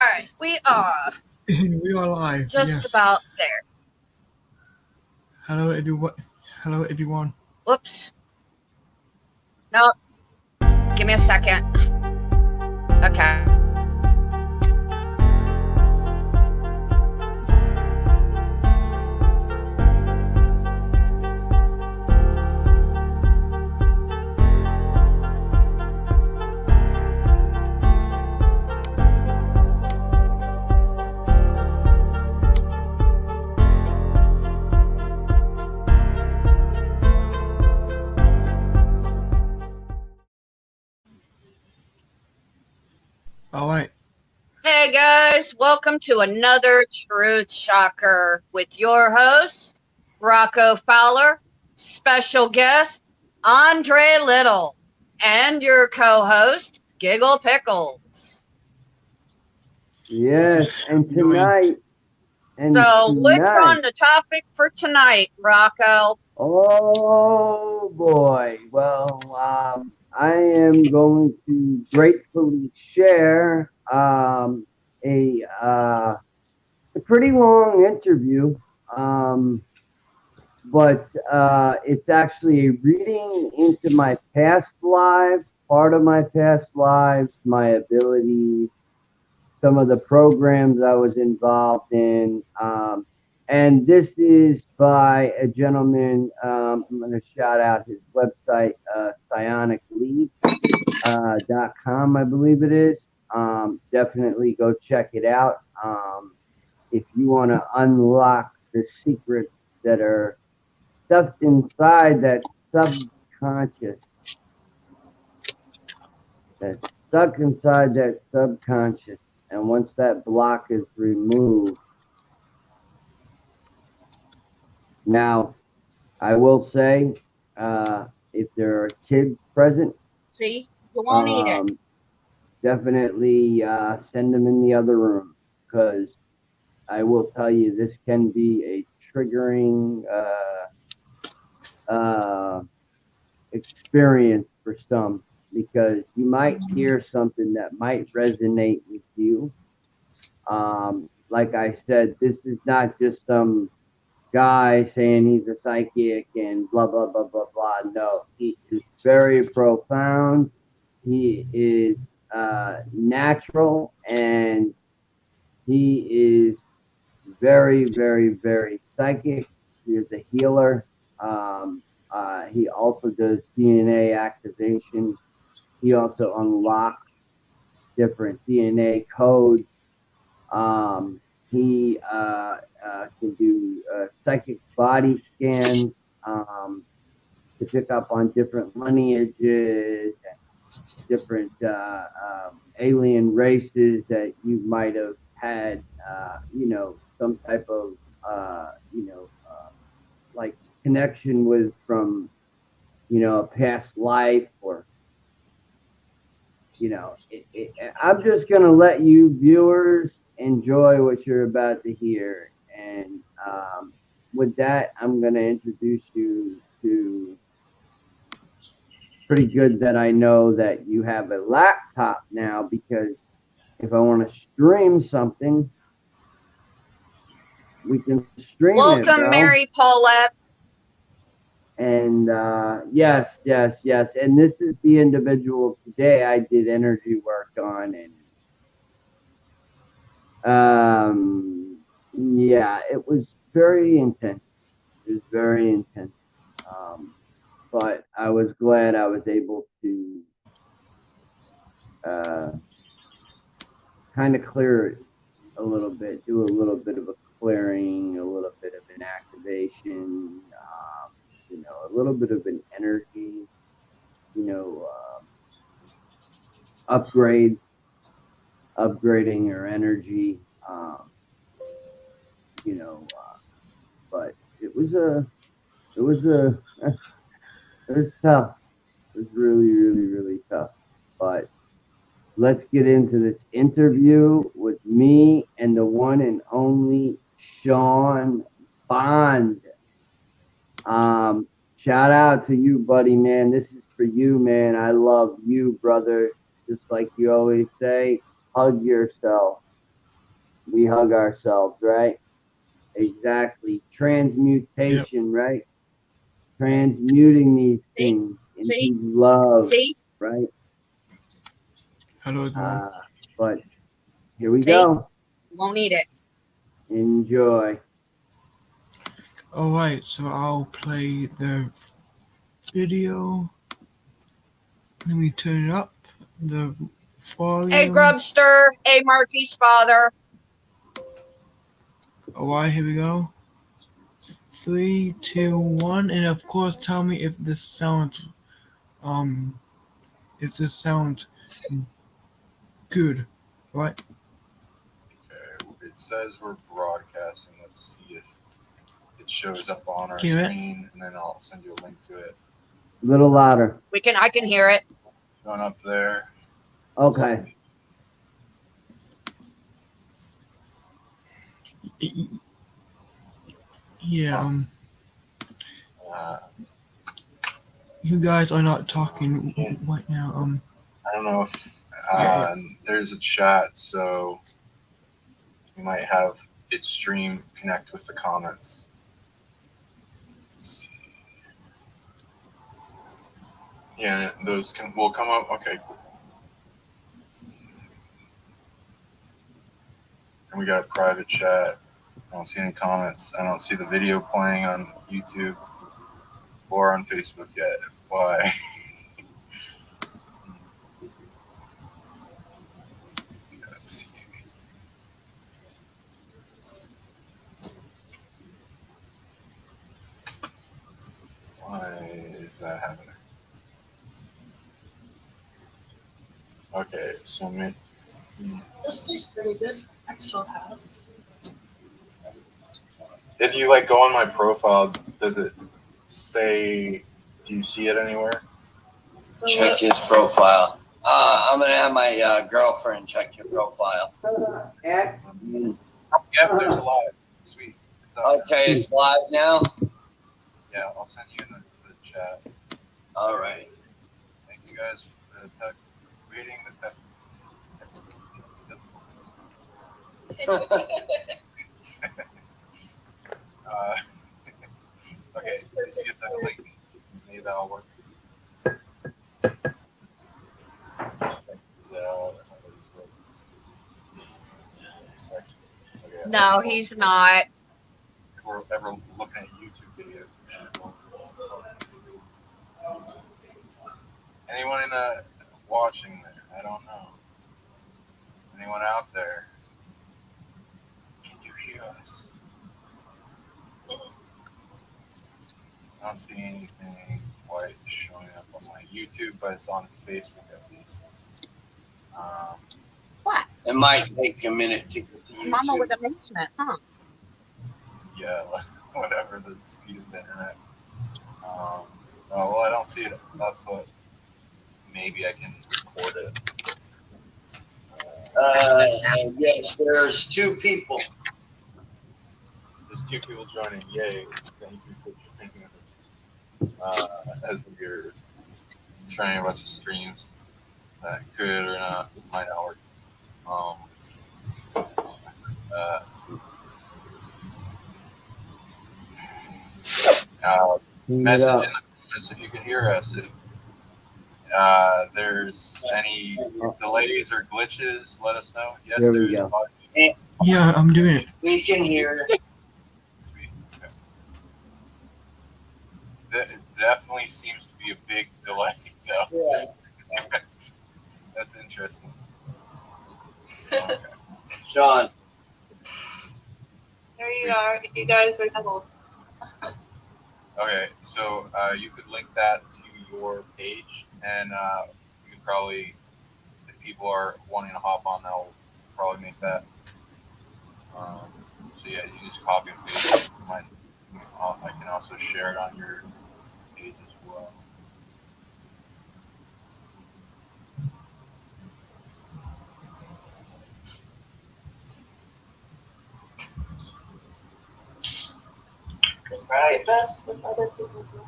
Alright, we are We are live. just Yes. about there. Hello, everyone. Hello, everyone. Whoops. No, give me a second. Okay. All right. Hey guys, welcome to another Truth Shocker with your host, Rocco Fowler, special guest, Andre Little, and your co host, Giggle Pickles. Yes, and Going. So, what's tonight, on the topic for tonight, Rocco? oh boy. Well, I am going to gratefully share a pretty long interview, but it's actually a reading into my past lives, part of my past lives, my abilities, some of the programs I was involved in. And this is by a gentleman. I'm going to shout out his website, psioniclead.com, I believe it is. Definitely go check it out. If you want to unlock the secrets that are stuffed inside that subconscious, that's stuck inside that subconscious. And once that block is removed, now I will say, if there are kids present, See, you won't eat it. definitely send them in the other room, because I will tell you this can be a triggering experience for some, because you might hear something that might resonate with you. Like I said, this is not just some guy saying he's a psychic and blah blah blah blah blah. No, he is very profound. He is natural, and he is very very very psychic. He is a healer. He also does DNA activation. He also unlocks different DNA codes. He can do psychic body scans to pick up on different lineages and different alien races that you might have had, some type of, like connection with from, a past life, or, I'm just going to let you viewers enjoy what you're about to hear. And with that, I'm going to introduce you to, pretty good that I know that you have a laptop now, because if I want to stream something, we can stream it, Welcome, bro. Mary Paulette. And yes, yes, yes. And this is the individual today I did energy work on. And yeah, it was very intense. It was very intense. But I was glad I was able to kind of clear it a little bit, do a little bit of a clearing, a little bit of an activation, a little bit of an energy, upgrade, upgrading your energy, but it was it was tough. It was really, really, really tough. But let's get into this interview with me and the one and only Sean Bond. Shout out to you, buddy, man. This is for you, man. I love you, brother. Just like you always say, hug yourself. we hug ourselves, right? Exactly. Transmutation, right? Transmuting these things See? into love, See? right? Hello, everyone. But here we See? go. Won't eat it. Enjoy. Alright, so I'll play the video. Let me turn it up. The volume. Hey, Grubster. Hey, Marky's father. Alright, here we go. 3, 2, 1, and of course tell me if this sounds good. Right? Okay, it says we're broadcasting. Let's see if it shows up on our Can you hear it? screen, and then I'll send you a link to it. A little louder. I can hear it. Going up there. Okay. Yeah, Uh, you guys are not talking right now. I don't know if Yeah. there's a chat, so you might have it stream connect with the comments. Let's see. Yeah, those will come up. Okay, cool. And we got a private chat. I don't see any comments. I don't see the video playing on YouTube or on Facebook yet. Why? Let's see. Why is that happening? Okay, so This tastes pretty good. Extra house. if you like go on my profile, does it say? Do you see it anywhere? Check his profile. I'm gonna have my girlfriend check your profile. Yep, there's a live. Sweet. It's out there. Okay, it's live now. Yeah, I'll send you in the chat. All right. Thank you guys for the tech reading the tech. Okay, so once you get that link, maybe that'll work. No, he's not. If we're ever looking at YouTube videos. Anyone in the watching there? I don't know. Anyone out there? Can you hear us? I don't see anything quite showing up on my YouTube, but it's on Facebook at least. It might take a minute to get to Mama YouTube. with amazement, huh? Yeah, whatever the speed of the internet. Oh, well, I don't see it up, but maybe I can record it. Yes, there's 2 people. There's 2 people joining. Yay. Thank you for thinking of this. As we're trying a bunch of streams that could or not, might not work. Message in the comments if you can hear us. If there's any delays or glitches, let us know. Yes, There we there's go. audio. Yeah, I'm doing it. We can hear. Sweet. Okay. That definitely seems to be a big delay, though. Yeah. That's interesting. Sean. There you are. You guys are doubled. Okay, so you could link that to your page, and you can probably, if people are wanting to hop on, they'll probably make that. So yeah, you just copy and paste. I can also share it on your page as well. It's probably best if other people do.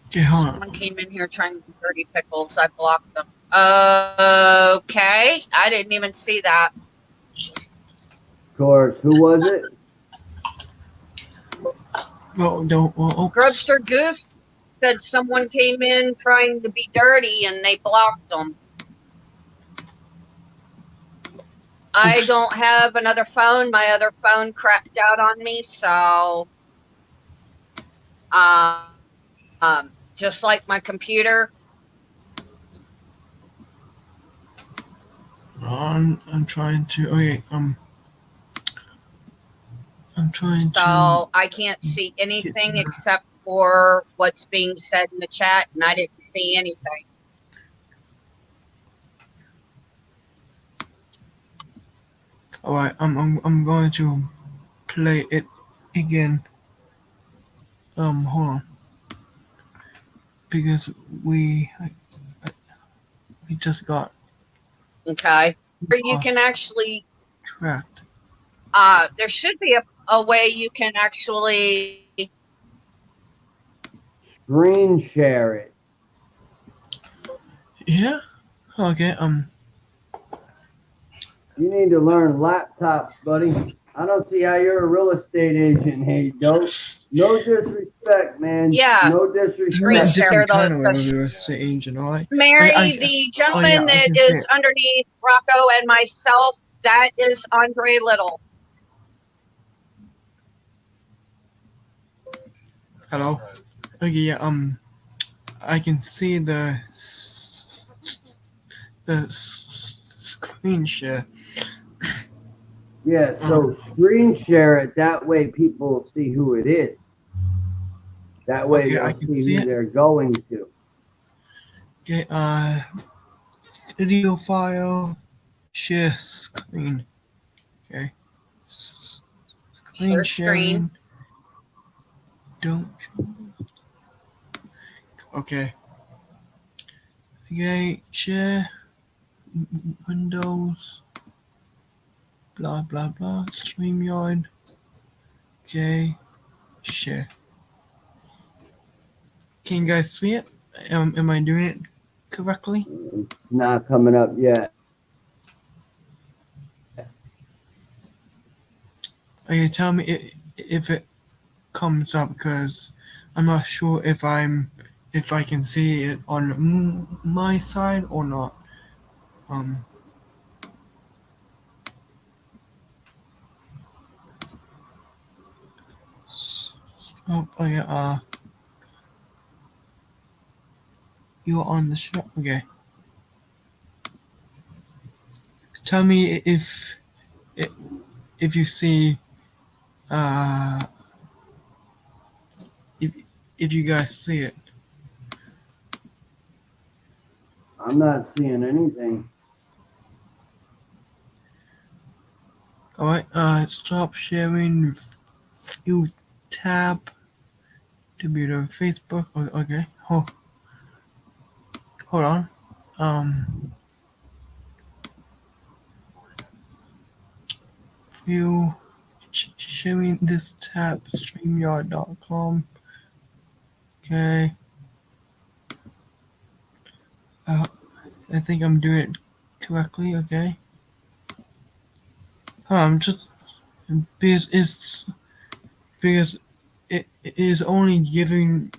Okay, hold on. Someone came in here trying to dirty pickles. I blocked them. Okay. I didn't even see that. course. Who was it? Oh, don't. Oh, oops. Grubster Goof said someone came in trying to be dirty and they blocked them. I Oops. don't have another phone. My other phone crapped out on me, so just like my computer. I'm trying to. Okay. I'm trying to. So I can't see anything except for what's being said in the chat, and I didn't see anything. All right. I'm going to play it again. Hold on. Because we just got Okay. Or you can actually, tracked. there should be a way you can actually, Screen share it. Yeah. Okay. You need to learn laptops, buddy. I don't see how you're a real estate agent. Hey, don't. No disrespect, man. Yeah. No I'm in a Screen disrespect. share different the- channel the- of real estate agent. All right. Mary, I- the gentleman yeah, I that can see is it. underneath Rocco and myself, that is Andre Little. Hello. Okay. Yeah. I can see the screen share. Yeah, so screen share it. That way people will see who it is. That way Okay, I they'll can see see who it. they're going to. Okay. Video file. Share screen. Okay. Screen Share sharing. screen. Don't. Okay. Okay. Share. Windows. Blah blah blah. StreamYard. Okay. Share. Can you guys see it? Am I doing it correctly? It's not coming up yet. Okay, tell me if it comes up, because I'm not sure if I can see it on my side or not. Oh yeah. You're on the show. Okay. Tell me if you see if you guys see it. I'm not seeing anything. All right. Stop sharing. You tab to be the Facebook. Okay. Hold on. View. Sharing this tab. StreamYard.com. Okay. I think I'm doing it correctly. Okay. I'm just because it is only giving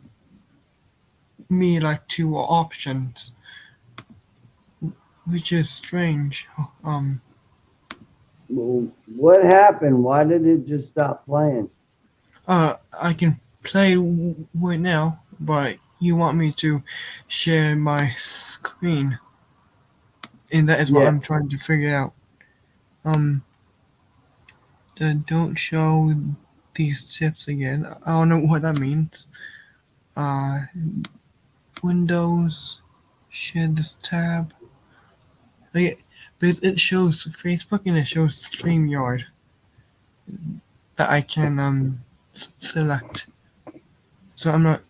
me like two options, which is strange. Well, what happened? Why did it just stop playing? I can play right now, but you want me to share my screen, and that is what Yeah. I'm trying to figure out. Don't show these tips again. I don't know what that means. Windows, share this tab. Like, because it shows Facebook and it shows StreamYard that I can select. So I'm not.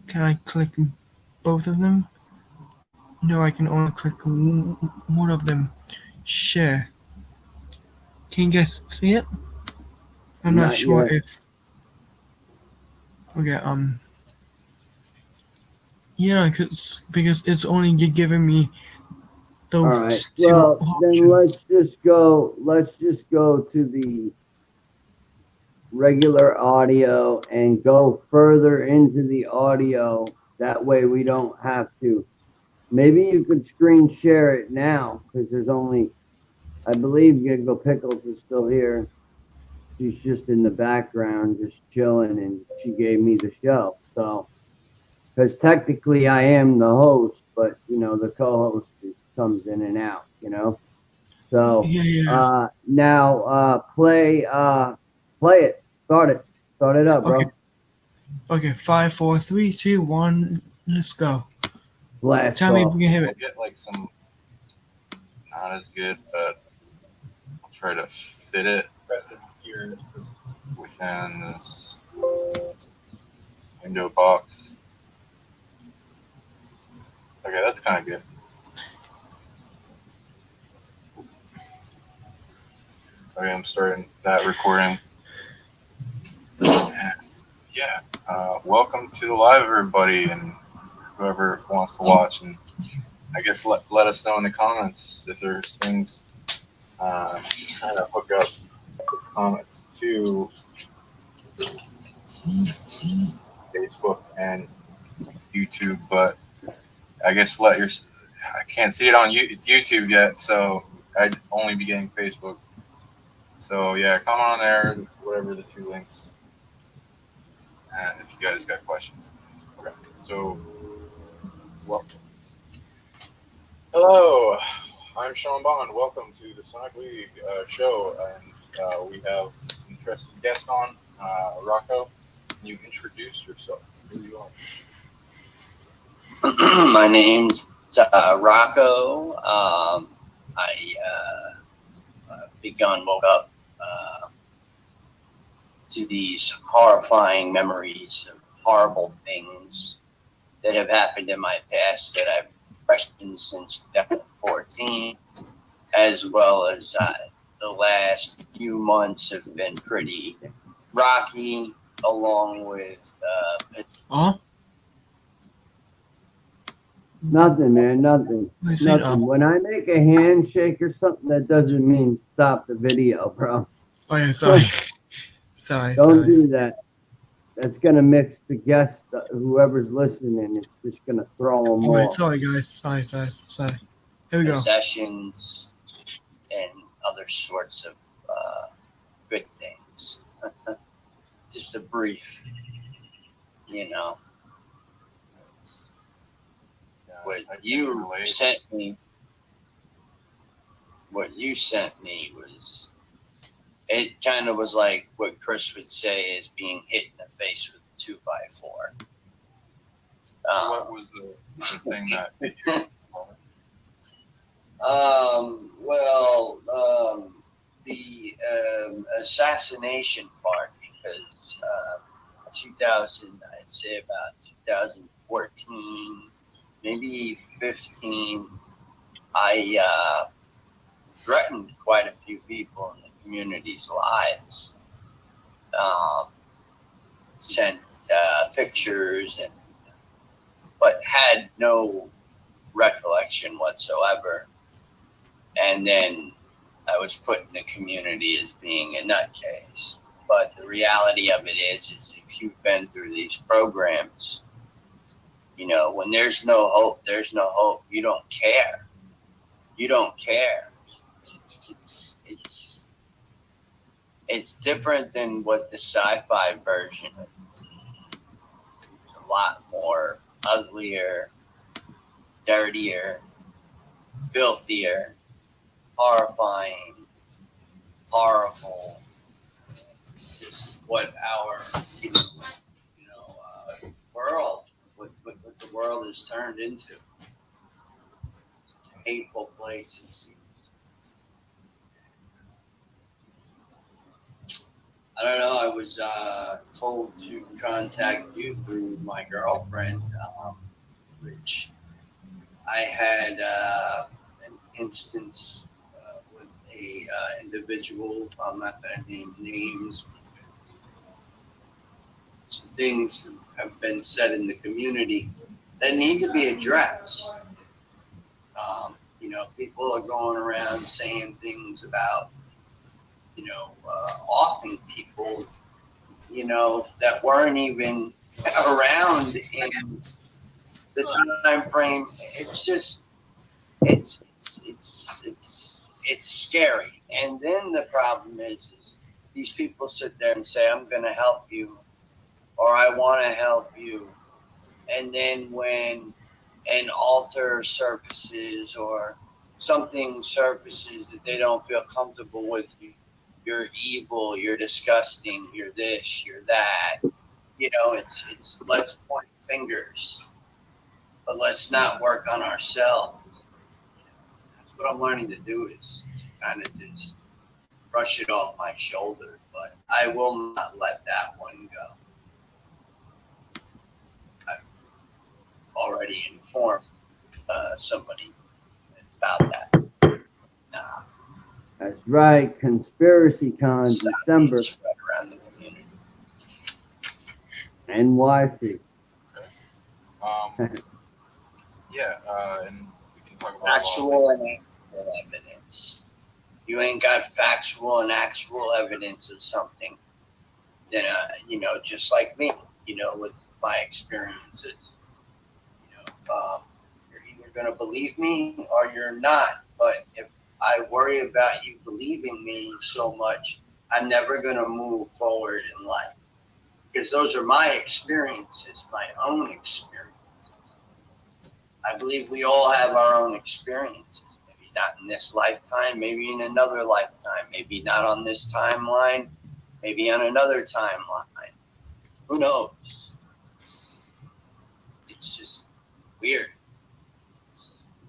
Can I click both of them? No, I can only click one of them. Share. Can you guys see it? I'm not sure yet. if. Okay. Yeah, because it's only giving me those All right. two Well, then options. let's just go to the regular audio and go further into the audio. That way we don't have to. Maybe you could screen share it now because there's only, I believe Giggle Pickles is still here. She's just in the background, just chilling, and she gave me the show. So, because technically I am the host, but you know the co-host comes in and out. You know. So Yeah. now play it. Start it up, Okay. bro. Okay. 5, 4, 3, 2, 1. Let's go. Blast Tell me if off. you can hear I'll it. get like some not as good, but I'll try to fit it within this window box. Okay, that's kind of good. Okay, I'm starting that recording. Yeah, welcome to the live, everybody, and whoever wants to watch. And I guess let us know in the comments if there's things. Trying to hook up comments to Facebook and YouTube, but I guess I can't see it on YouTube yet, so I'd only be getting Facebook. So yeah, comment on there, whatever the two links, and if you guys got questions. Okay, so welcome. Hello, I'm Sean Bond. Welcome to the Sonic League show, and we have an interesting guest on, Rocco. Can you introduce yourself? Who you are? My name's Rocco. Woke up to these horrifying memories of horrible things that have happened in my past that I've questioned since 2014, as well as the last few months have been pretty rocky, along with Oh? Nothing, man. Nothing. I said, Nothing. When I make a handshake or something, that doesn't mean stop the video, bro. Oh, yeah, sorry. sorry. Don't do that. That's gonna mix the guests. Whoever's listening, it's just gonna throw them Alright, off. sorry, guys. Sorry. Here we go. possessions and other sorts of good things. Just a brief, Yeah, what I can you relate. sent me was, it kind of was like what Chris would say is being hit in the face with a 2x4. What was the thing that hit you? The assassination part, because I'd say about 2014, maybe 15, I threatened quite a few people in the community's lives. Sent pictures, but had no recollection whatsoever. And then I was put in the community as being a nutcase. But the reality of it is if you've been through these programs, when there's no hope, there's no hope. You don't care. It's different than what the sci-fi version of. It's a lot more uglier, dirtier, filthier, horrifying, horrible. Just what our world, what the world has turned into. It's a hateful place, it seems. I don't know. I was told to contact you through my girlfriend, which I had an instance with a individual. I'm not going to name names. Some things have been said in the community that need to be addressed. people are going around saying things about, offing people, that weren't even around in the time frame. It's just, it's scary. And then the problem is these people sit there and say, I'm going to help you, or I want to help you. And then when an altar surfaces or something surfaces that they don't feel comfortable with, you're evil, you're disgusting, you're this, you're that. It's let's point fingers, but let's not work on ourselves. That's what I'm learning to do, is kind of just brush it off my shoulder. But I will not let that one go. I've already informed somebody about that. Nah. That's right. Conspiracy Con, December, Spread around the community. NYC. Yeah, and we can talk about Factual and actual evidence. You ain't got factual and actual evidence of something, then just like me, with my experiences, you're either gonna believe me or you're not. But if I worry about you believing me so much, I'm never gonna move forward in life, because those are my experiences, my own experiences. I believe we all have our own experiences. Maybe not in this lifetime, maybe in another lifetime, maybe not on this timeline, maybe on another timeline. Who knows? It's just weird.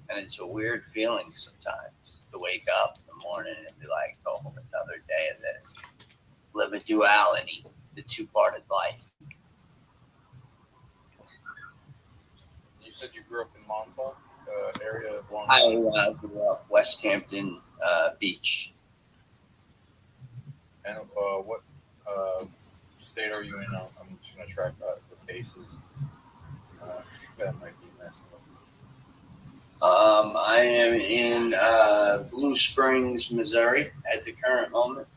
And it's a weird feeling sometimes to wake up in the morning and be like, oh, another day of this. Live a duality, the two-parted life. You said you grew up in Montauk area of Long I Island. grew up West Hampton Beach. And what state are you in? I'm just going to track the bases. That might be messing up. I am in Blue Springs, Missouri at the current moment.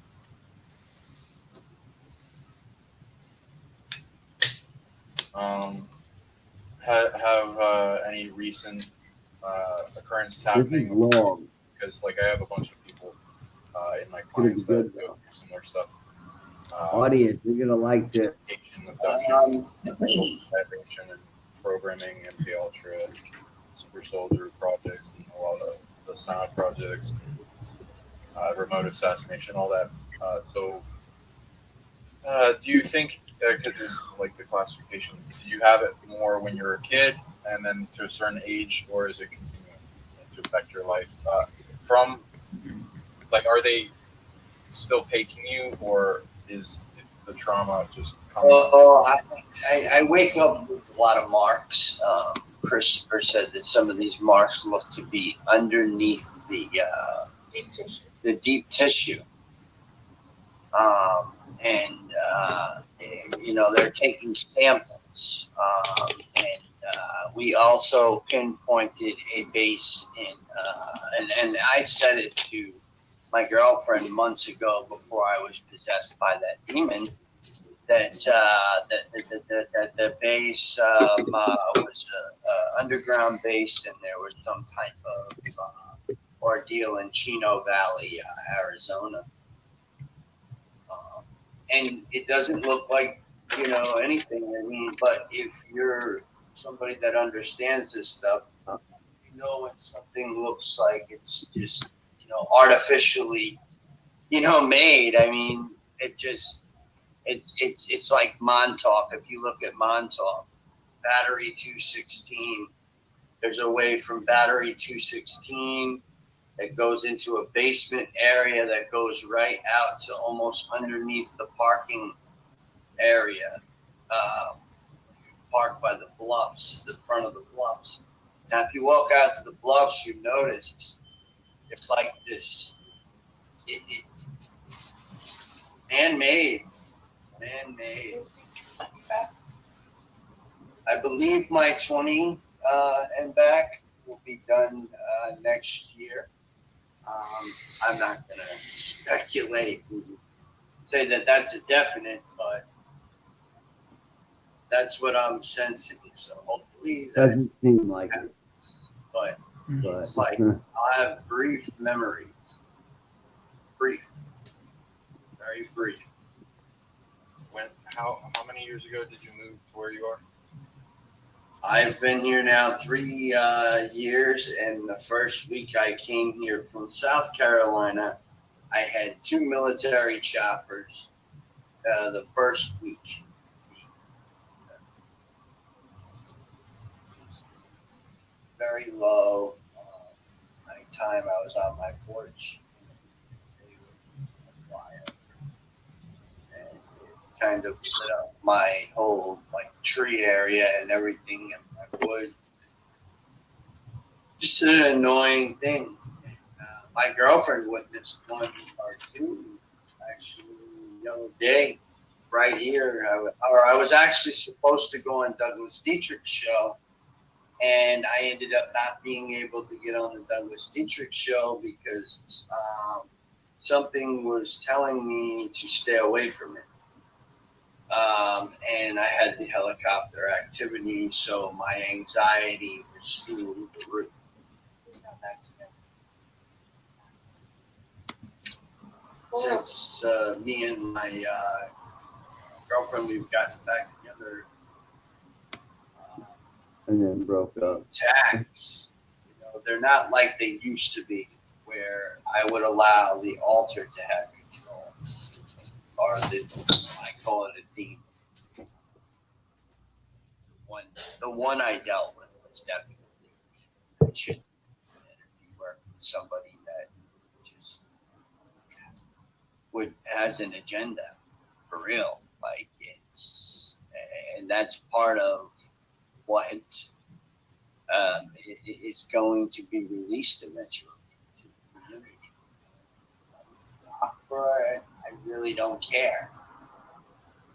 Have any recent occurrences This is happening? long. Because I have a bunch of people in my It's gonna be clients good, that go though. through similar stuff. Audience, you're going to like this. Abduction, socialization, and programming, MP Ultra, Super Soldier projects, and a lot of the sound projects, remote assassination, all that. Do you think, because the classification, do you have it more when you're a kid and then to a certain age, or is it continuing to affect your life? Are they still taking you, or is the trauma just coming out? Well, I wake up with a lot of marks. Christopher said that some of these marks look to be underneath the deep tissue. They're taking samples. We also pinpointed a base and I said it to my girlfriend months ago before I was possessed by that demon, that the base was an underground base, and there was some type of ordeal in Chino Valley, Arizona. And it doesn't look like, anything. I mean, but if you're somebody that understands this stuff, when something looks like it's just, artificially, made. I mean, it's like Montauk. If you look at Montauk, Battery 216, there's a way from Battery 216 that goes into a basement area that goes right out to almost underneath the parking area, parked by the bluffs, the front of the bluffs. Now, if you walk out to the bluffs, you notice it's like this, it's man-made. I believe my 20 and back will be done next year. I'm not going to speculate and say that that's a definite, but that's what I'm sensing. So hopefully that, Doesn't seem like it, but but it's like I have brief memories. Brief. Very brief. How many years ago did you move to where you are? I've been here now 3 years, and the first week I came here from South Carolina, I had 2 military choppers the first week. Very low. Nighttime, I was on my porch. And they were quiet. And it kind of lit up my whole tree area and everything and my wood. Just an annoying thing. My girlfriend witnessed one or two actually the other day right here. I was actually supposed to go on Douglas Dietrich's show, and I ended up not being able to get on the Douglas Dietrich show because something was telling me to stay away from it. And I had the helicopter activity, so my anxiety was through the roof. Since me and my girlfriend, we've gotten back together, and then broke up. attacks, they're not like they used to be, where I would allow the altar to have control, or I call it a demon. The one I dealt with was definitely it shouldn't work with somebody that just has an agenda for real. And that's part of what is going to be released eventually to the community. For it, I really don't care.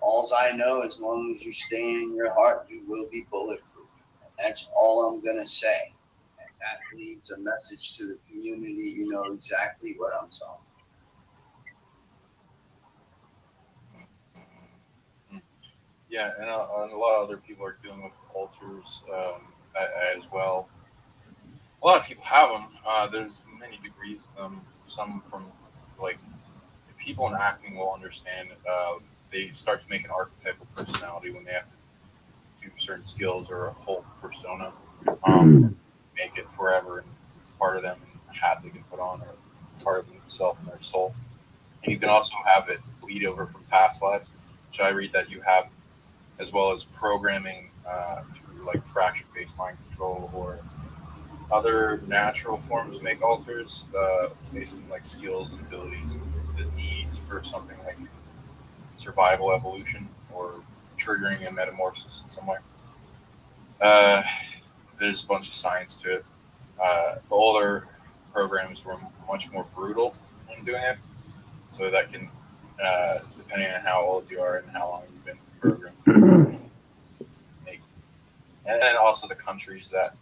Alls I know, as long as you stay in your heart, you will be bulletproof. And that's all I'm going to say. And that leaves a message to the community. You know exactly what I'm talking about. Yeah, and a lot of other people are dealing with altars as well. A lot of people have them. There's many degrees of them. Some from people in acting will understand. They start to make an archetypal personality when they have to do certain skills or a whole persona. Make it forever, and it's part of them, and a hat they can put on, or part of themselves and their soul. And you can also have it bleed over from past lives, which I read that you have, as well as programming through fracture-based mind control or other natural forms make altars based on skills and abilities and the needs for something like survival evolution or triggering a metamorphosis in some way. There's a bunch of science to it. The older programs were much more brutal in doing it, so that can, depending on how old you are and how long you've been programmed, and then also the countries that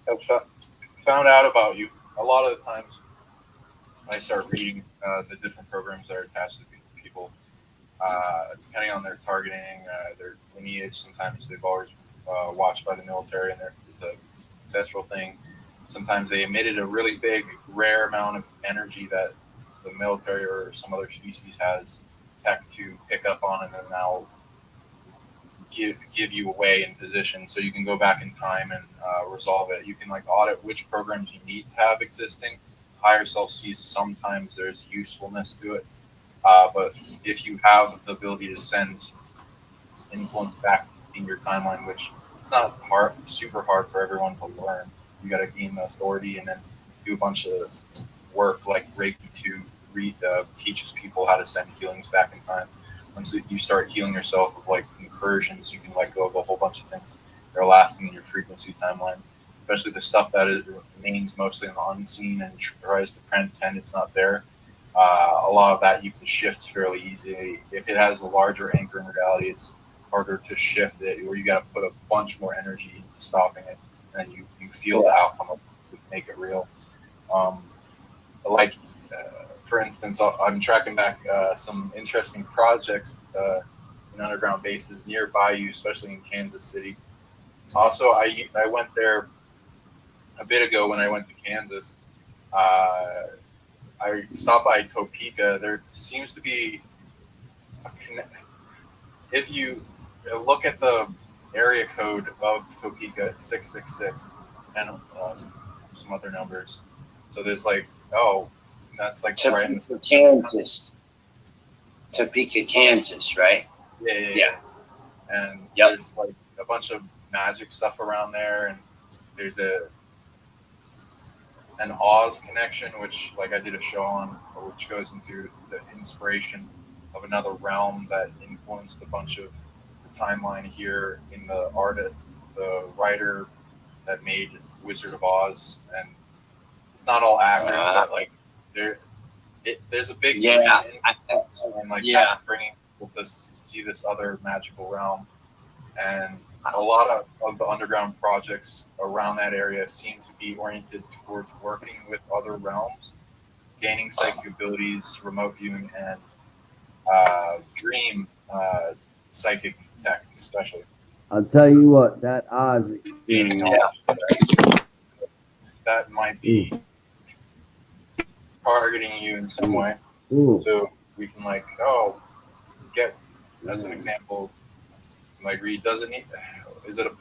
have found out about you. A lot of the times, I start reading the different programs that are attached to people, depending on their targeting, their lineage. Sometimes they've always watched by the military, and it's a ancestral thing. Sometimes they emitted a really big, rare amount of energy that the military or some other species has tech to pick up on, and then now give you away in position, so you can go back in time and resolve it. You can audit which programs you need to have existing. Higher self sees sometimes there's usefulness to it, but if you have the ability to send influence back in your timeline, which it's not super hard for everyone to learn. You got to gain the authority and then do a bunch of work like Reiki 2 teaches people how to send healings back in time. Once you start healing yourself with incursions, you can let go of a whole bunch of things that are lasting in your frequency timeline, especially the stuff that remains mostly in the unseen and tries to pretend it's not there. A lot of that you can shift fairly easily. If it has a larger anchor in reality, it's harder to shift it, or you got to put a bunch more energy into stopping it. and you feel the outcome of it to make it real. Like, for instance, I'm tracking back some interesting projects in underground bases nearby you, especially in Kansas City. Also, I went there a bit ago when I went to Kansas. I stopped by Topeka. There seems to be if you look at the area code of Topeka, it's 666, and some other numbers. So there's like, that's like right in the Kansas. Topeka, Kansas, right? Yeah. And there's like a bunch of magic stuff around there, and there's an Oz connection, which like I did a show on, which goes into the inspiration of another realm that influenced a bunch of the timeline here in the the writer that made Wizard of Oz, and it's not all accurate, but like there's a big influence and like bringing people to see this other magical realm, and a lot of the underground projects around that area seem to be oriented towards working with other realms, gaining psychic abilities, remote viewing, and dream psychic tech, especially. I'll tell you what, that Oz experience. That might be targeting you in some way. Ooh. So we can like, get as an example, like read, is it a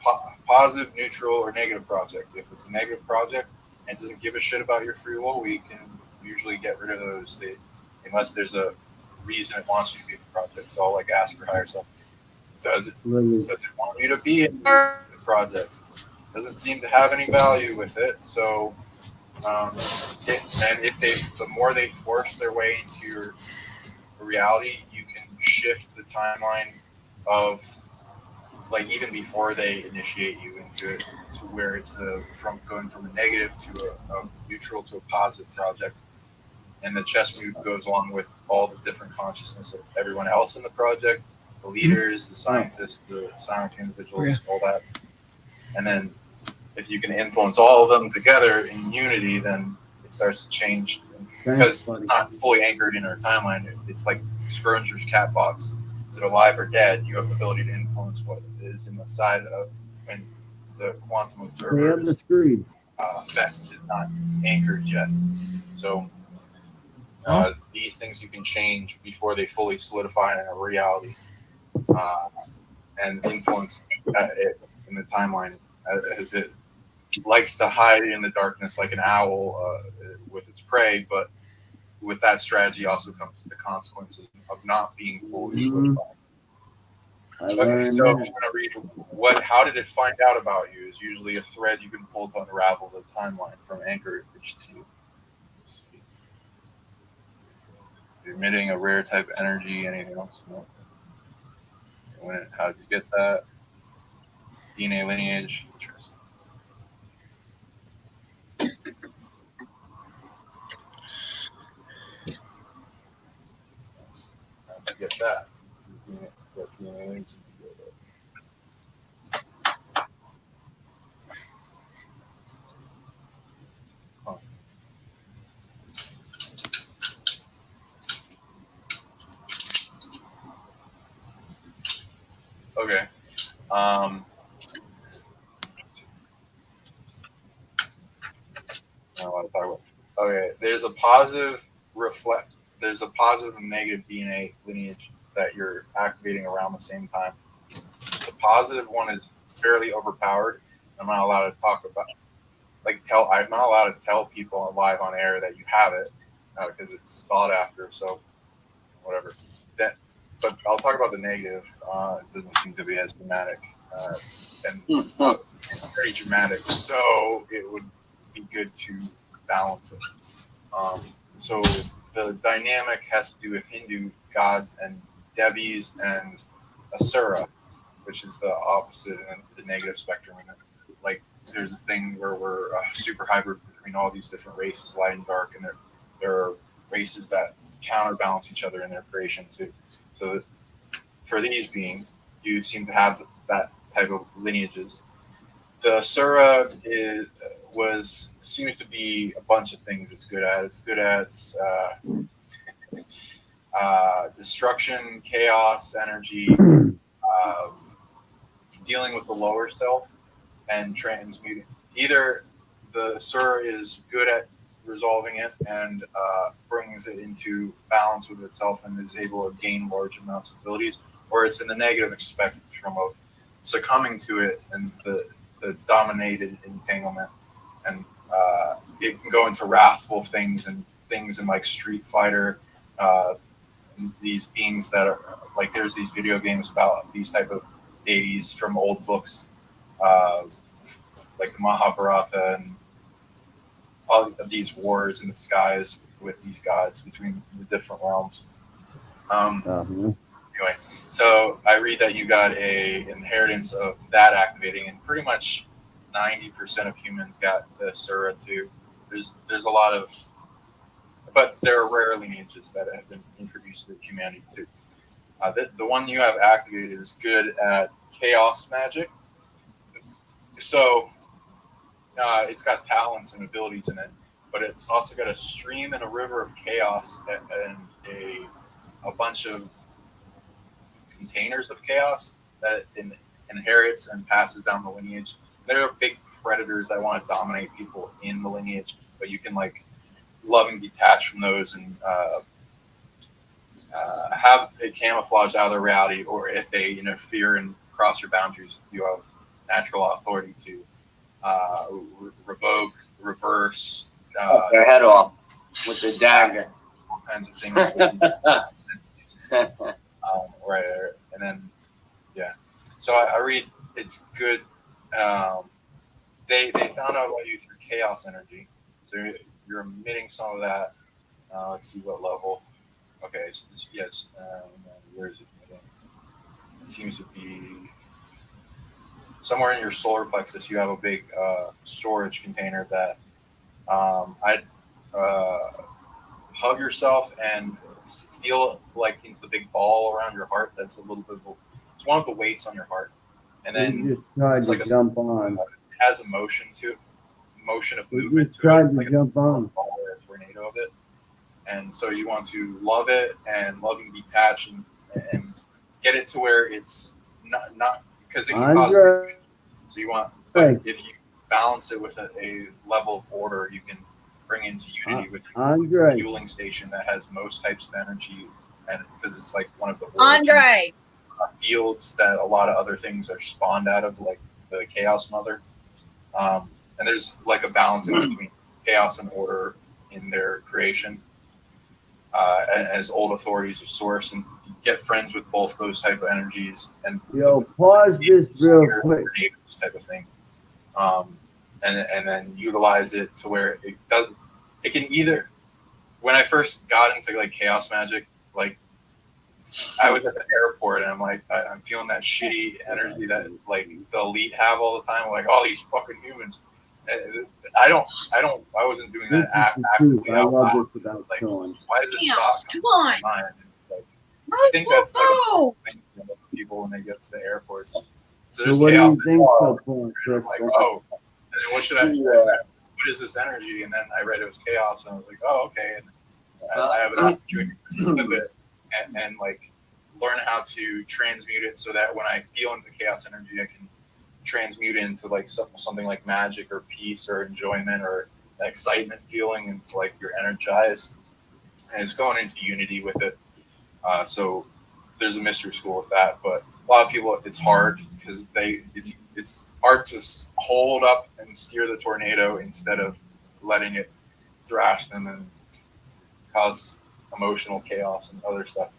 positive, neutral, or negative project? If it's a negative project and doesn't give a shit about your free will, we can usually get rid of those unless there's a reason it wants you to be in the project. So I'll like ask for higher self. Does it want you to be in these projects? Doesn't seem to have any value with it. So and if the more they force their way into your reality, you can shift the timeline of like even before they initiate you into it to where it's from going from a negative to a neutral to a positive project. And the chess move goes along with all the different consciousness of everyone else in the project, the leaders, the scientists, the silent individuals, all that. And then if you can influence all of them together in unity, then it starts to change. Because it's not fully anchored in our timeline. It's like Schrodinger's cat box. Is it alive or dead? You have the ability to influence what it is in the side of when the quantum observer's effect is not anchored yet. So these things you can change before they fully solidify in a reality and influence it in the timeline as it likes to hide in the darkness like an owl with its prey, but with that strategy also comes the consequences of not being fully solidified. Okay, so if you want to read how did it find out about you is usually a thread you can pull to unravel the timeline from anchorage to emitting a rare type of energy. Anything else? No. How did you get that? DNA lineage. Interesting. How did you get that? DNA lineage. Okay. I want to talk about. Okay, there's a positive and negative DNA lineage that you're activating around the same time. The positive one is fairly overpowered. I'm not allowed to talk about, I'm not allowed to tell people live on air that you have it because it's sought after. So, whatever. But I'll talk about the negative. It doesn't seem to be as dramatic, and very dramatic. So it would be good to balance it. So the dynamic has to do with Hindu gods and Devis and Asura, which is the opposite and the negative spectrum. And like there's this thing where we're a super hybrid between all these different races, light and dark, and there are races that counterbalance each other in their creation too. So for these beings, you seem to have that type of lineages. The Sura seems to be a bunch of things it's good at. It's good at destruction, chaos, energy, dealing with the lower self, and transmuting. Either the Sura is good at resolving it and brings it into balance with itself and is able to gain large amounts of abilities, or it's in the negative spectrum of succumbing to it and the dominated entanglement, and it can go into wrathful things and things in like Street Fighter. These beings that are like, there's these video games about these type of deities from old books, like the Mahabharata, and all of these wars in the skies with these gods between the different realms. Anyway, so I read that you got a inheritance of that activating, and pretty much 90% of humans got the Sura too. There's a lot of, but there are rare lineages that have been introduced to humanity too. The one you have activated is good at chaos magic. So it's got talents and abilities in it, but it's also got a stream and a river of chaos and a bunch of containers of chaos that it inherits and passes down the lineage. There are big predators that want to dominate people in the lineage, but you can like love and detach from those and have it camouflage out of their reality, or if they interfere and cross your boundaries, you have natural authority to revoke, reverse, Cut their head off with the dagger. all kinds of things. Right, and then so I read it's good. They found out about you through chaos energy, so you're emitting some of that. Let's see what level. Okay, so yes, where is it emitting? It seems to be somewhere in your solar plexus. You have a big storage container that I'd hug yourself and feel like into the big ball around your heart. That's a little bit of it's one of the weights on your heart, and then You just tried it's to like jump on. it has a motion to it, motion of You movement just to tried it, to like jump on. a tornado of it. And so you want to love it and love and detach and get it to where it's not because it can cause Andre, damage. So you want, but if you balance it with a level of order, you can bring into unity with you. It's like Andre. a fueling station that has most types of energy, and because it's like one of the Andre. fields that a lot of other things are spawned out of, like the Chaos Mother. And there's like a balance in between chaos and order in their creation. As old authorities of source, and get friends with both those type of energies, and yo, pause this real quick. type of thing, and then utilize it to where it does. It can either. When I first got into like chaos magic, like I was at the airport and I'm like, I'm feeling that shitty energy that like the elite have all the time, like all these fucking humans. I wasn't doing that actively I out love loud. this without Like, showing. why is this stock Come on. mine? Like, I think that's like a thing for people when they get to the airports. So So there's what do chaos you think involved. so far, I'm Chris? like, oh, and then what should I do? What is this energy? And then I read it was chaos, and I was like, oh, okay. And I have an opportunity to flip it and like learn how to transmute it so that when I feel into chaos energy, I can transmute it into like something like magic or peace or enjoyment or excitement feeling, and like you're energized, and it's going into unity with it. So there's a mystery school with that, but a lot of people, it's hard because it's hard to hold up and steer the tornado instead of letting it thrash them and cause emotional chaos and other stuff.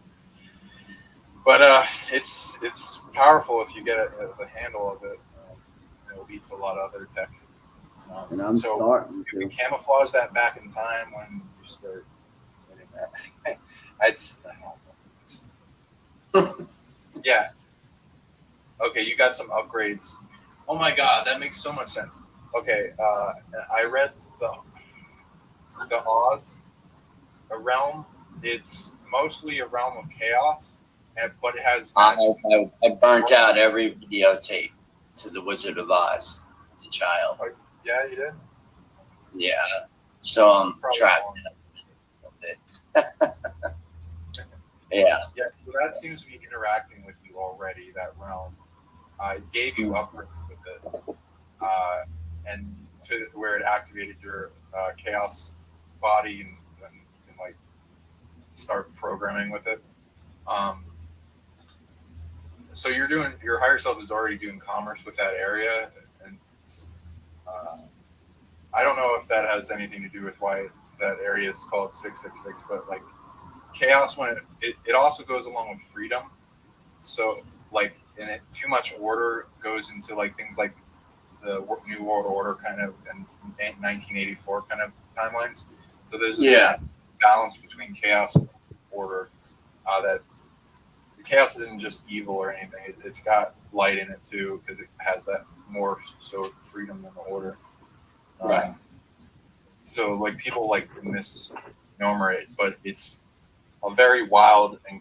But it's powerful if you get a handle of it. It'll lead to a lot of other tech. And I'm so starting you can to. camouflage that back in time when you start getting that. I don't know. Yeah. Okay, you got some upgrades. Oh my god, that makes so much sense. Okay, I read the odds. A realm, it's mostly a realm of chaos, but it has magic. I burnt out every videotape to the Wizard of Oz. as a child. Yeah, you did. Yeah, so I'm Probably trapped wrong. in a bit. Yeah. Yeah, so that seems to be interacting with you already, that realm. It gave you upgrades with it. And to where it activated your chaos body and you can like start programming with it. So your higher self is already doing commerce with that area, and I don't know if that has anything to do with why that area is called 666, but like chaos, when it also goes along with freedom. So like in it, too much order goes into like things like the New World Order kind of and 1984 kind of timelines. So there's a balance between chaos and order. That the chaos isn't just evil or anything. It's got light in it too, because it has that more so freedom than the order. Right. So like people like misnomer it, but it's a very wild and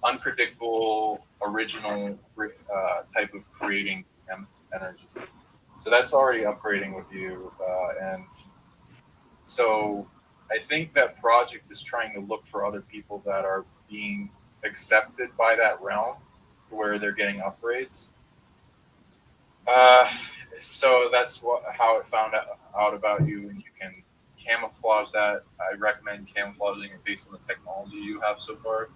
unpredictable, original type of creating energy. So that's already upgrading with you, and so I think that project is trying to look for other people that are being accepted by that realm, where they're getting upgrades. So that's how it found out about you, and you can camouflage that. I recommend camouflaging it based on the technology you have so far.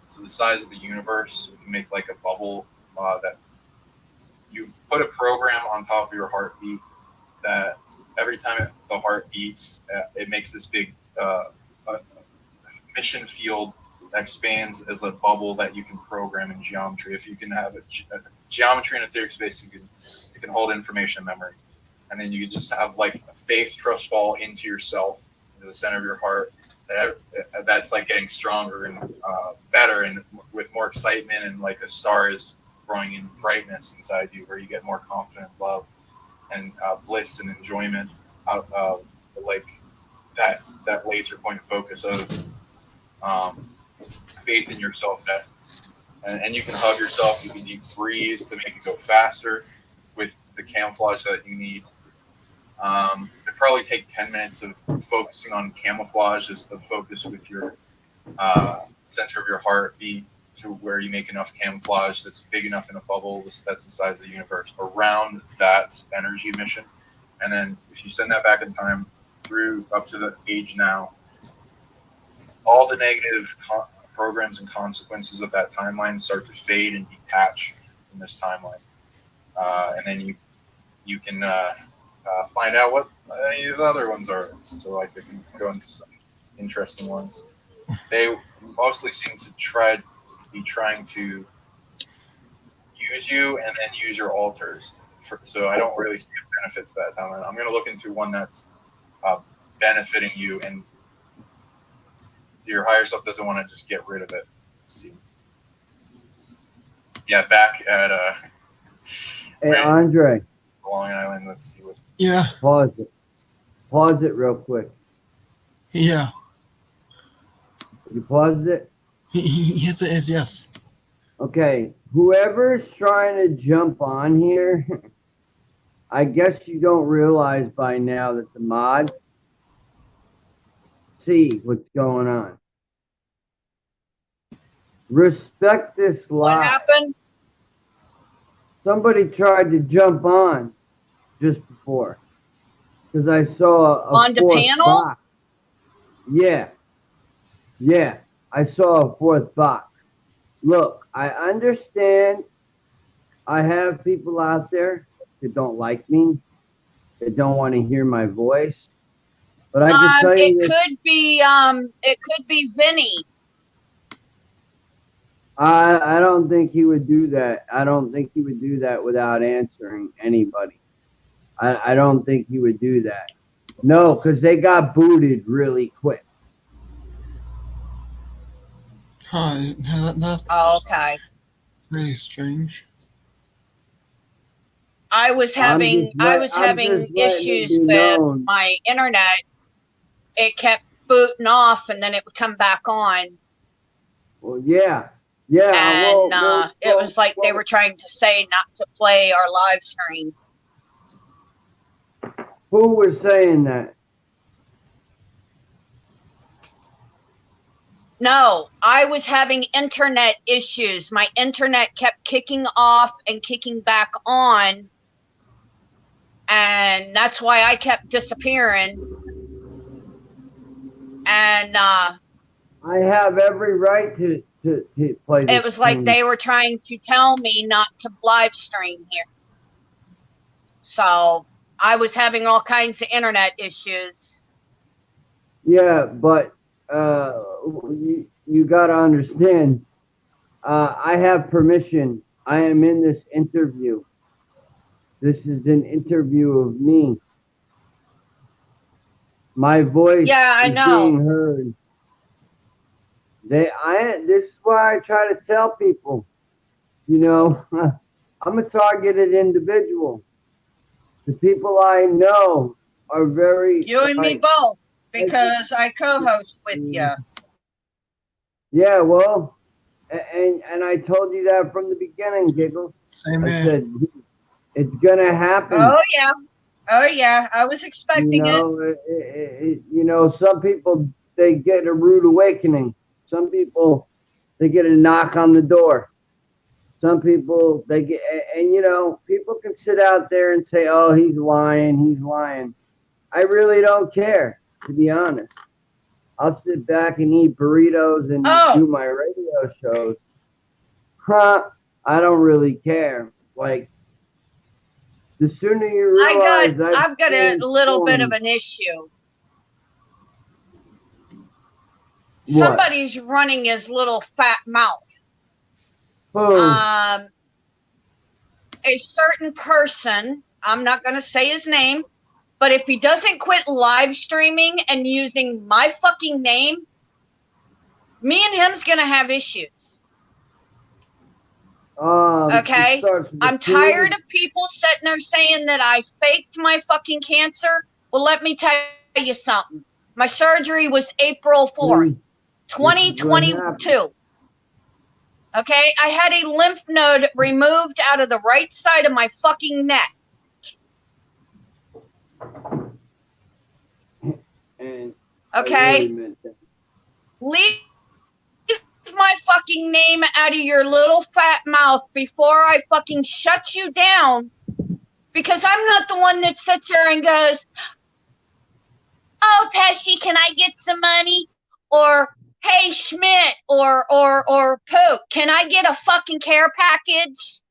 So the size of the universe, you can make like a bubble that you put a program on top of your heartbeat that every time the heart beats, it makes this big mission field that expands as a bubble that you can program in geometry. If you can have a geometry in a etheric space, you can hold information in memory. And then you can just have like a faith trust fall into yourself, into the center of your heart. That's like getting stronger and better and with more excitement, and like a star is growing in brightness inside you, where you get more confident love and bliss and enjoyment out of like that laser point of focus of faith in yourself. And you can hug yourself, you can deep breathe to make it go faster with the camouflage that you need. It'd probably take 10 minutes of focusing on camouflage as the focus with your center of your heartbeat, to where you make enough camouflage that's big enough in a bubble that's the size of the universe around that energy emission. And then if you send that back in time through up to the age now, all the negative programs and consequences of that timeline start to fade and detach from this timeline. And then you can find out what any of the other ones are. So like they can go into some interesting ones. They mostly seem to be trying to use you and then use your altars. So I don't really see benefits of that timeline. I'm going to look into one that's benefiting you, and your higher self doesn't want to just get rid of it. Let's see. Yeah, back at Hey, Andre. Long Island. Let's see what. Yeah. Pause it real quick. Yeah. You paused it? Yes, it is, yes. Okay. Whoever's trying to jump on here, I guess you don't realize by now that the mods see what's going on. Respect this What live. happened? Somebody tried to jump on just before, because I saw a On the fourth panel? box. Yeah, I saw a fourth box. Look, I understand I have people out there that don't like me, that don't want to hear my voice, but I can tell you this. It could be Vinny. I don't think he would do that. I don't think he would do that without answering anybody. I don't think he would do that. No, because they got booted really quick. Hi, that's Okay. really strange. I was having issues with my internet. It kept booting off and then it would come back on. Well, yeah. Yeah, And it was like they well, were trying to say not to play our live stream. who was saying that? No, I was having internet issues. My internet kept kicking off and kicking back on. And that's why I kept disappearing. And I have every right to play this it was like they were trying to tell me not to live stream here. So I was having all kinds of internet issues. Yeah, but you got to understand, I have permission. I am in this interview. This is an interview of me. My voice I is know. being heard. This is why I try to tell people, you know, I'm a targeted individual. The people I know are very You and me both, because I co-host with you. Yeah, well, and I told you that from the beginning, Giggle. Same I here. said it's gonna happen. Oh yeah, I was expecting it. You know, some people they get a rude awakening. Some people they get a knock on the door. Some people they get, and you know, people can sit out there and say, "Oh, he's lying." I really don't care, to be honest. I'll sit back and eat burritos and do my radio shows. I don't really care. Like, the sooner you realize I've got a little bit of an issue. What? Somebody's running his little fat mouth. Who? A certain person, I'm not going to say his name, but if he doesn't quit live streaming and using my fucking name, me and him's going to have issues. Okay? I'm tired of people sitting there saying that I faked my fucking cancer. Well, let me tell you something. My surgery was April 4th, 2022. Okay? I had a lymph node removed out of the right side of my fucking neck. Okay? Leave my fucking name out of your little fat mouth before I fucking shut you down, because I'm not the one that sits there and goes, "Oh, Pesci, can I get some money?" Or, "Hey, Schmidt," or Pook, "Can I get a fucking care package?"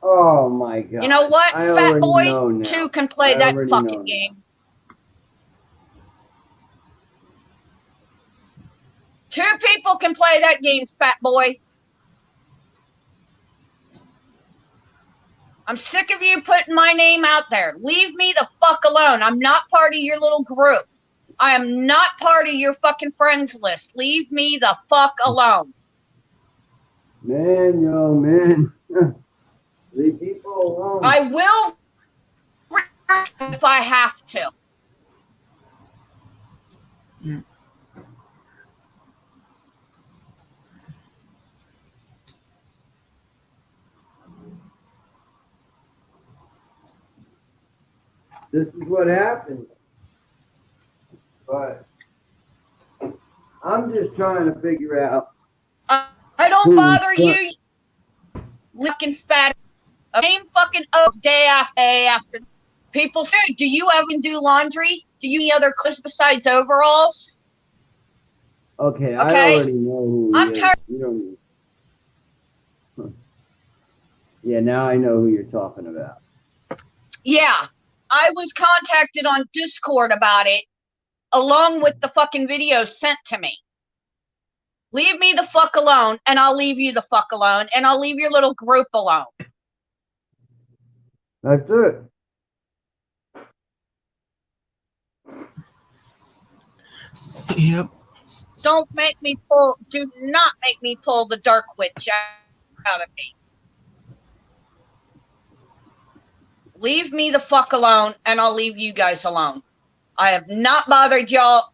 Oh my God. You know what, Fat Boy? Two can play that fucking game. Two people can play that game, Fat Boy. I'm sick of you putting my name out there. Leave me the fuck alone. I'm not part of your little group. I am not part of your fucking friends list. Leave me the fuck alone. Man. Leave people alone. I will if I have to. This is what happens. But I'm just trying to figure out. I don't bother you, looking fat. Same fucking day after. People say, "Do you ever do laundry? Do you any other clothes besides overalls?" Okay, I already know who I'm tired. You don't need. Huh. Yeah, now I know who you're talking about. Yeah, I was contacted on Discord about it, along with the fucking video sent to me. Leave me the fuck alone, and I'll leave you the fuck alone, and I'll leave your little group alone. That's it. Yep. Do not make me pull the dark witch out of me. Leave me the fuck alone, and I'll leave you guys alone. I have not bothered y'all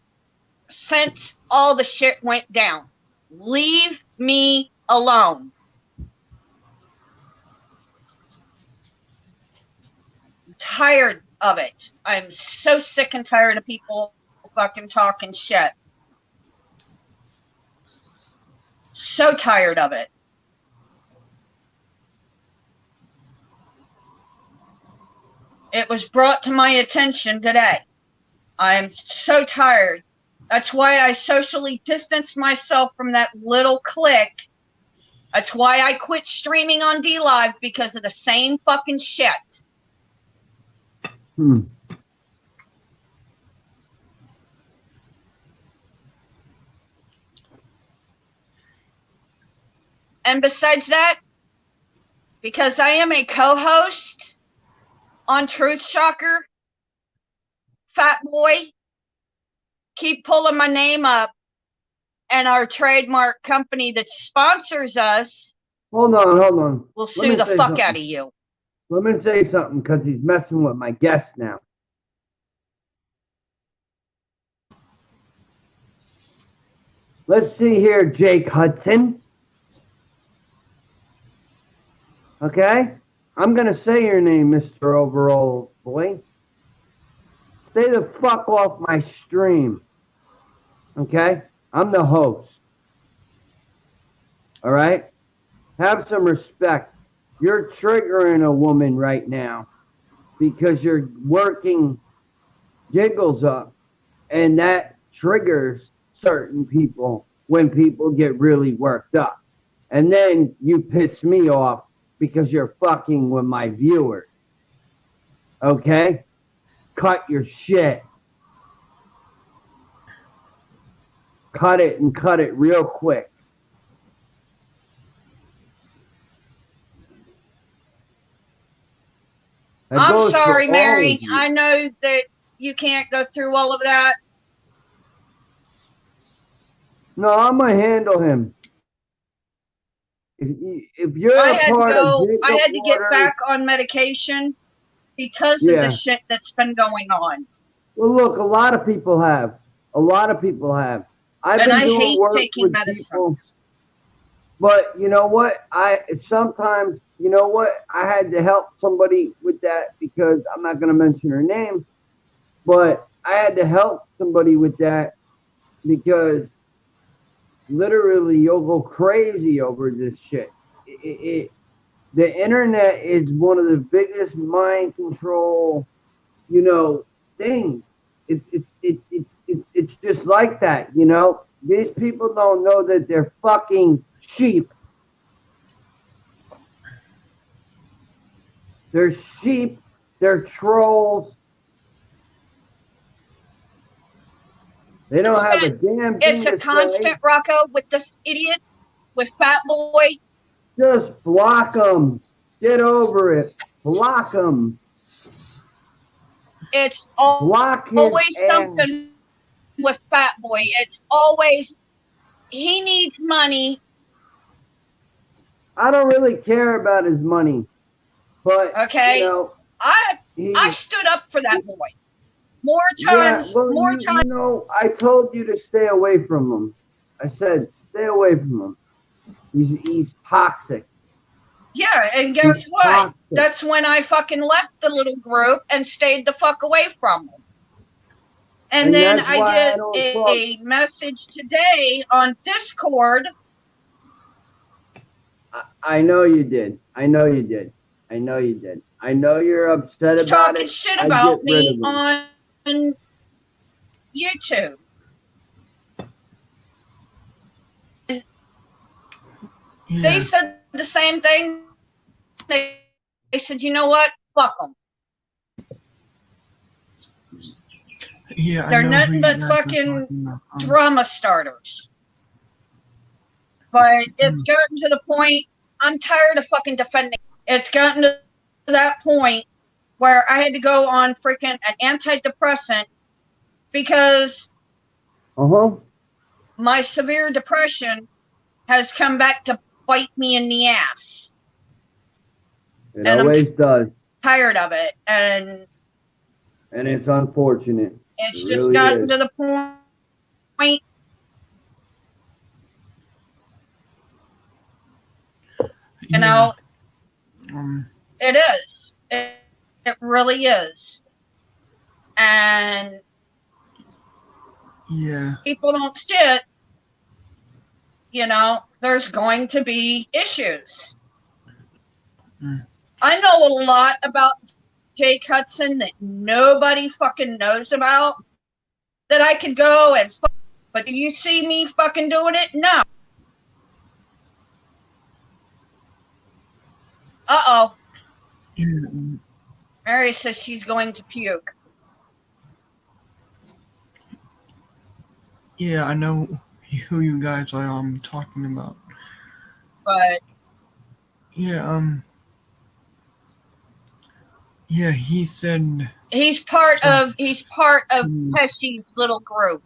since all the shit went down. Leave me alone. I'm tired of it. I'm so sick and tired of people fucking talking shit. So tired of it. It was brought to my attention today. I am so tired. That's why I socially distanced myself from that little clique. That's why I quit streaming on DLive, because of the same fucking shit. And besides that, because I am a co-host on Truth Shocker, Fat Boy, keep pulling my name up, and our trademark company that sponsors us Hold on. will sue the fuck out of you. Let me say something, because he's messing with my guest now. Let's see here, Jake Hudson. Okay? I'm going to say your name, Mr. Overall Boy. Stay the fuck off my stream. Okay? I'm the host. All right? Have some respect. You're triggering a woman right now because you're working Giggles up, and that triggers certain people when people get really worked up. And then you piss me off because you're fucking with my viewers. Okay? Cut your shit. Cut it, and cut it real quick. I'm sorry, Mary. I know that you can't go through all of that. No, I'm going to handle him. If you're I a had to part go. of Giggle I had to get Water- back on medication because of the shit that's been going on. Well, look, a lot of people have. I've And been I doing hate work taking with medicines. people, but you know what? I had to help somebody with that because I'm not going to mention her name, but I had to help somebody with that because literally you'll go crazy over this shit. The internet is one of the biggest mind control, things. It's just like that, These people don't know that they're fucking sheep. They're sheep. They're trolls. They don't have a damn thing It's a to constant, say. Rocco, with this idiot, with Fat Boy. Just block them. Get over it. Block them. It's Block his always ass. something with Fat Boy. It's always, he needs money. I don't really care about his money, but Okay. I stood up for that boy more times. I told you to stay away from him. I said stay away from him. He's toxic. Yeah, and guess what? That's when I fucking left the little group and stayed the fuck away from them. And then I get a message today on Discord. I know you did. I know you're upset about talking it. Shit about me on YouTube. Yeah. They said the same thing. They said, you know what? Fuck them. Yeah, they're nothing but fucking drama starters. But it's gotten to the point, I'm tired of fucking defending. It's gotten to that point where I had to go on freaking an antidepressant because my severe depression has come back to bite me in the ass. It always does. Tired of it, and it's unfortunate. It's just gotten to the point You know, Um. it is. It really is. And Yeah. people don't see it. You know, there's going to be issues. Mm. I know a lot about Jake Hudson that nobody fucking knows about, that I could go and but do you see me fucking doing it? No. Uh-oh. Yeah. Mary says she's going to puke. Yeah, I know who you guys are talking about. But Yeah, yeah, he said he's part stuff of to, Pesci's little group.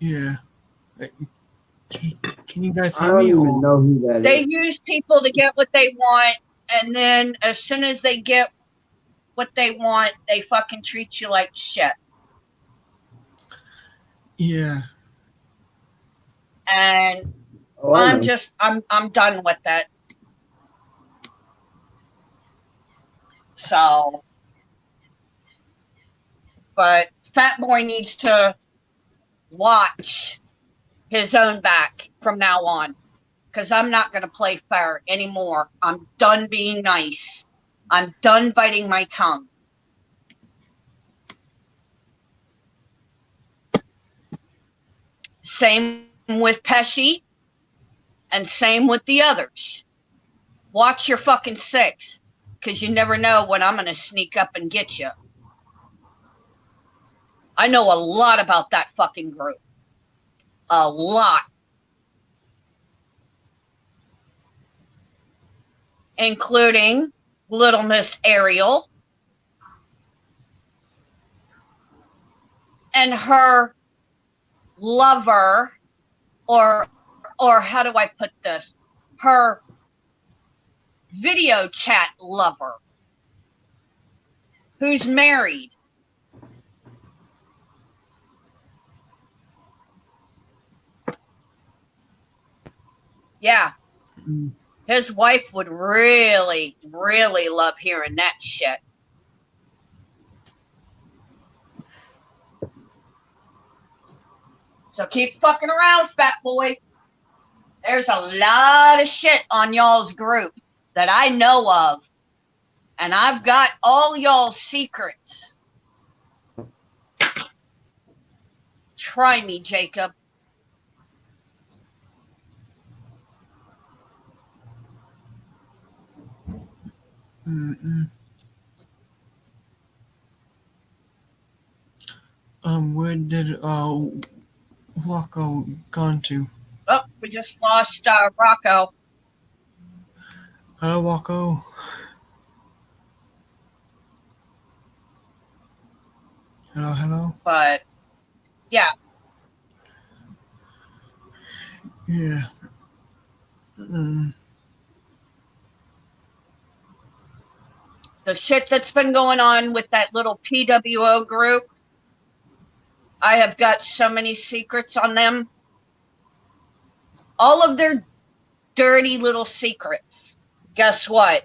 yeah. Like, can you guys I hear don't me? even Or know who that They is. use people to get what they want, and then as soon as they get what they want, they fucking treat you like shit. yeah, And Oh, I know. I'm done with that. So, but Fat Boy needs to watch his own back from now on, because I'm not going to play fair anymore. I'm done being nice. I'm done biting my tongue. Same with Pesci, and same with the others. Watch your fucking six, because you never know when I'm going to sneak up and get you. I know a lot about that fucking group. A lot. Including Little Miss Ariel and her lover, or how do I put this? Her video chat lover, who's married. Yeah. mm, His wife would really, really love hearing that shit. So keep fucking around, Fat Boy. There's a lot of shit on y'all's group that I know of. And I've got all y'all's secrets. Try me, Jacob. mm. Where did Rocco gone to? Oh, we just lost Rocco. Hello, Rocco. Hello, hello. But yeah, Yeah. Mm, the shit that's been going on with that little PWO group, I have got so many secrets on them. All of their dirty little secrets. Guess what?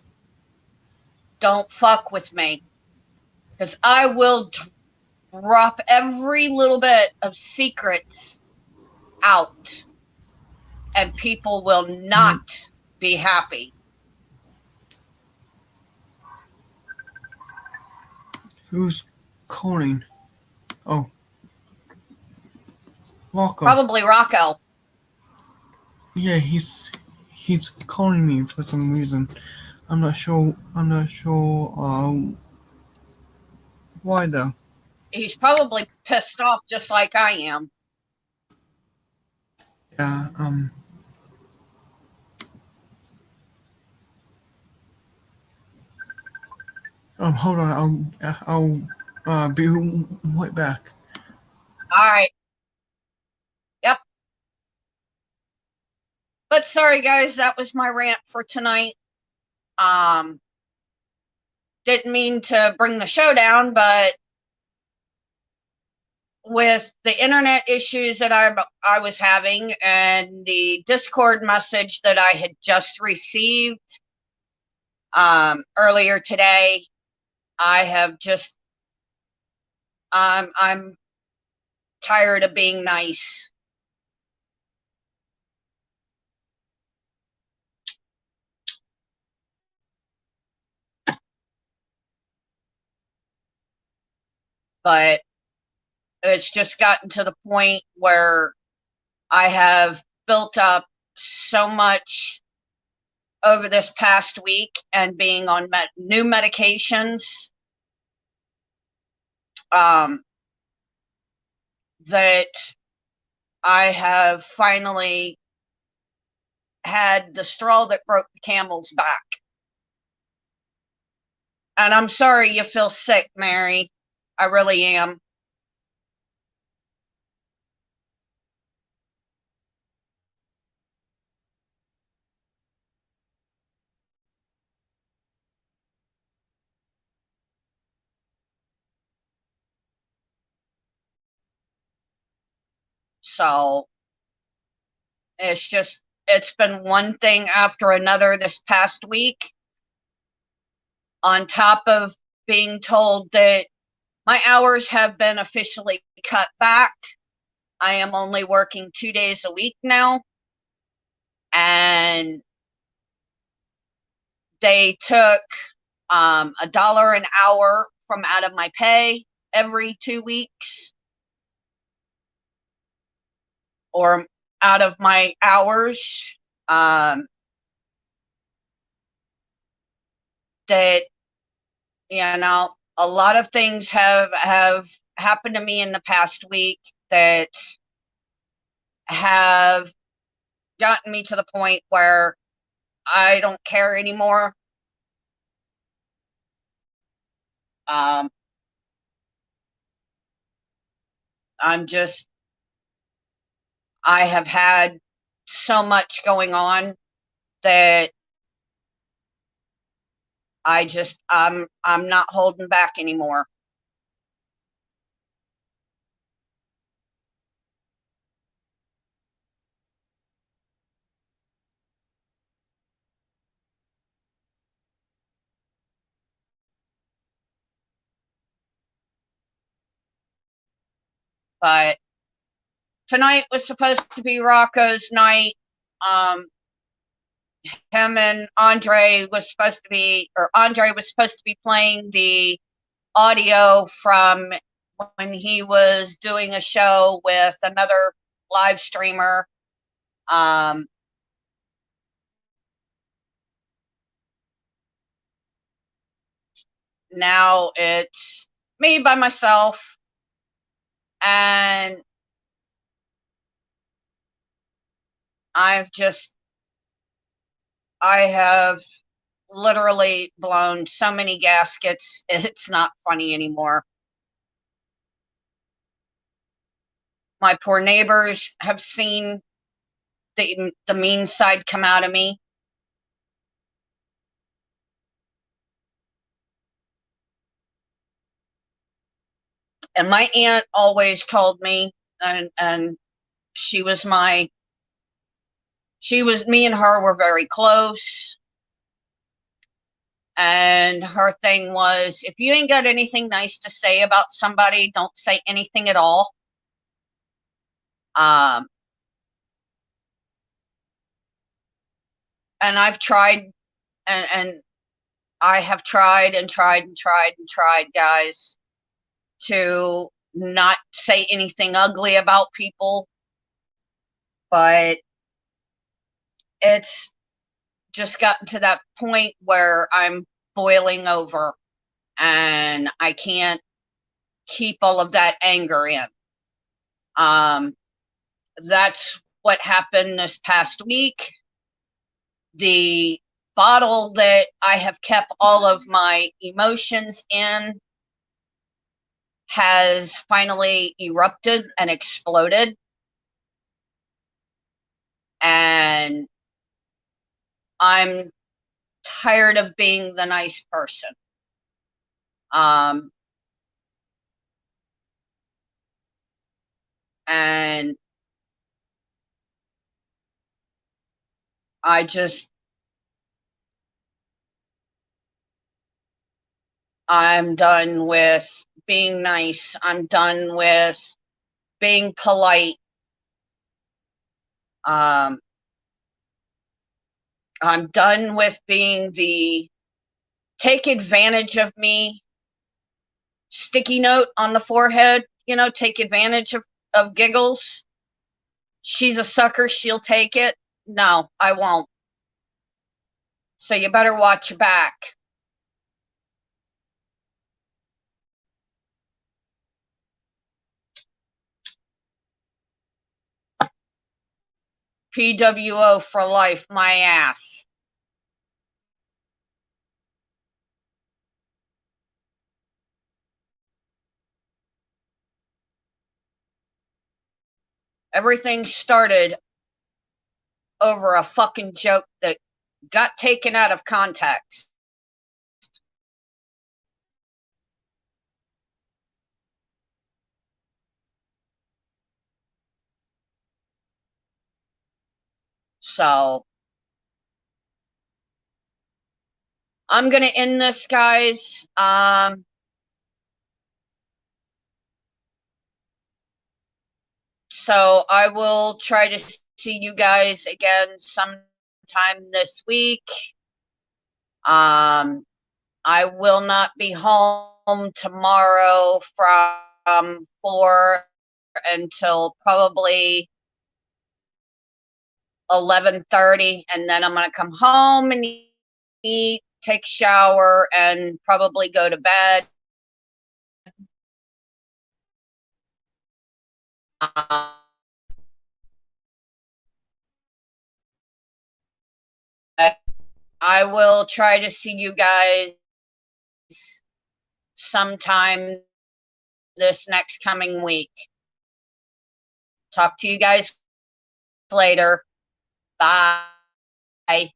Don't fuck with me. Because I will drop every little bit of secrets out. And people will not be happy. who's calling? Oh, Rocco. Probably Rocco. Yeah, he's calling me for some reason. I'm not sure. Why though? He's probably pissed off just like I am. Yeah. Hold on. I'll be right back. All right. Yep. But sorry, guys, that was my rant for tonight. Didn't mean to bring the show down, but with the internet issues that I was having and the Discord message that I had just received earlier today, I have just I'm tired of being nice. But it's just gotten to the point where I have built up so much over this past week and being on new medications that I have finally had the straw that broke the camel's back. And I'm sorry you feel sick, Mary. I really am. So it's been one thing after another this past week, on top of being told that my hours have been officially cut back. I am only working 2 days a week now. And they took $1 an hour from out of my pay every 2 weeks, or out of my hours. That, a lot of things have happened to me in the past week that have gotten me to the point where I don't care anymore. I have had so much going on that I'm not holding back anymore. But tonight was supposed to be Rocco's night. Him and Andre was supposed to be playing the audio from when he was doing a show with another live streamer. Now it's me by myself, and I have literally blown so many gaskets, it's not funny anymore. My poor neighbors have seen the mean side come out of me. And my aunt always told me, and me and her were very close. And her thing was, if you ain't got anything nice to say about somebody, don't say anything at all. And I've tried, and I have tried and tried and tried and tried, guys, to not say anything ugly about people. But it's just gotten to that point where I'm boiling over and I can't keep all of that anger in. That's what happened this past week. The bottle that I have kept all of my emotions in has finally erupted and exploded. And I'm tired of being the nice person. I'm done with being nice. I'm done with being polite. I'm done with being the take advantage of me sticky note on the forehead, take advantage of Giggles. She's a sucker, she'll take it. No, I won't. So you better watch your back. PWO for life, my ass. Everything started over a fucking joke that got taken out of context. So I'm gonna end this, guys. So I will try to see you guys again sometime this week. I will not be home tomorrow from 4 until probably 11:30, and then I'm going to come home and eat, take a shower, and probably go to bed. I will try to see you guys sometime this next coming week. Talk to you guys later. Bye.